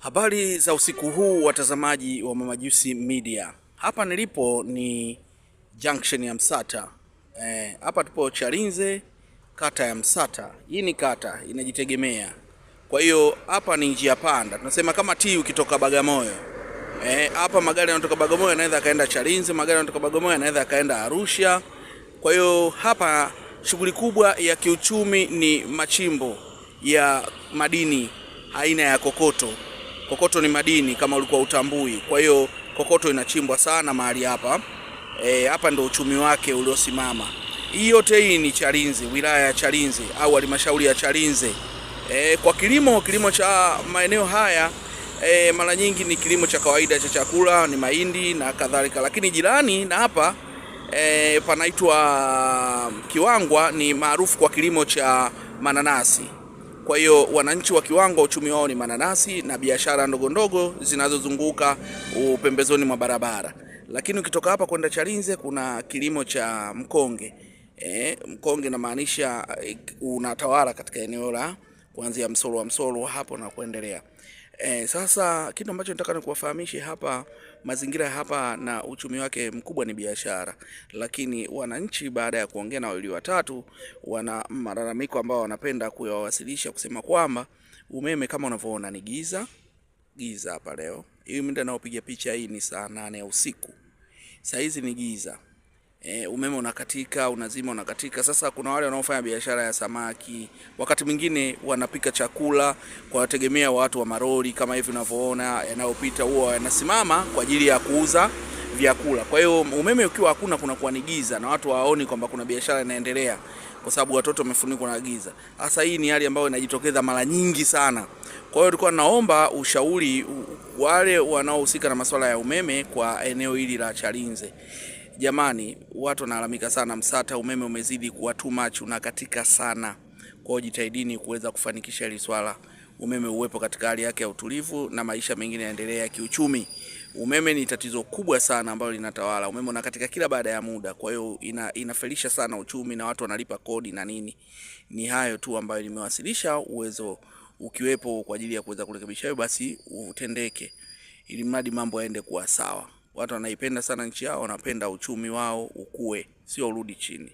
Habari za usiku huu, watazamaji wa Mamajusi Media. Hapa nilipo ni junction ya Msata. Hapa tupo Chalinze, kata ya Msata. Hii ni kata inajitegemea. Kwa hiyo hapa ni njia panda. Tunasema kama ukitoka Bagamoyo. Hapa magari yanatoka Bagamoyo yanaweza kaenda Chalinze, magari yanatoka Bagamoyo yanaweza kaenda Arusha. Kwa hiyo hapa shughuli kubwa ya kiuchumi ni machimbo ya madini aina ya kokoto. Kokoto ni madini kama ulikuwa utambui. Kwa hiyo kokoto inachimbwa sana mahali hapa. Hapa ndio uchumi wake uliosimama. Hii yote hii ni Chalinze, wilaya ya Chalinze au halmashauri ya Chalinze. Kwa kilimo cha maeneo haya mara nyingi ni kilimo cha kawaida cha chakula, ni mahindi na kadhalika. Lakini jirani na hapa panaitwa Kiwangwa, ni maarufu kwa kilimo cha mananasi. Kwa hiyo wananchi wa Kiwangwa uchumi wao ni mananasi na biashara ndogo ndogo zinazozunguka pembezoni mwa barabara. Lakini ukitoka hapa kwenda Chalinze kuna kilimo cha mkonge. Mkonge inamaanisha unatawala katika eneo la kuanzia Msolo hapo na kuendelea. Sasa kitu ambacho nataka nikuwafahamishe hapa, mazingira hapa na uchumi wake mkubwa ni biashara. Lakini wananchi baada ya kuongea na wawili watatu, wana malalamiko ambao wanapenda kuyawasilisha, kusema kwamba umeme kama unavyoona ni giza hapa leo. Hii muda naopiga picha hii ni saa 8 ya usiku. Saa hizi ni giza. Umeme unakatika, unazima unakatika. Sasa kuna wale wanaofanya biashara ya samaki, wakati mwingine wanapika chakula kwa wategemea watu wa maroli kama hivi unavyoona yanayopita, huwa yanasimama kwa ajili ya kuuza vyakula. Kwa hiyo umeme ukiwa hakuna, kuna kuwa ni giza na watu waoni kwamba kuna biashara inaendelea kwa sababu watoto wamefunikwa na giza. Sasa hii ni hali ambayo inajitokeza mara nyingi sana. Kwa hiyo tulikuwa naomba ushauri wale wanaohusika na masuala ya umeme kwa eneo hili la Chalinze. Jamani, watu wanalalamika sana Msata, umeme umezidi kuwa too much, unakatika sana. Kwa hiyo jitahidini kuweza kufanikisha hili swala, umeme uwepo katika hali yake ya utulivu na maisha mengine yaendelea kiuchumi. Umeme ni tatizo kubwa sana ambalo linatawala. Umeme unakatika kila baada ya muda, kwa hiyo inafelisha sana uchumi na watu wanalipa kodi na nini. Ni hayo tu ambayo nimewasilisha, uwezo ukiwepo kwa ajili ya kuweza kurekebisha hiyo basi utendeke, ili mradi mambo yaende kuwa sawa. Watu wanaipenda sana nchi yao, wanapenda uchumi wao ukue, sio urudi chini.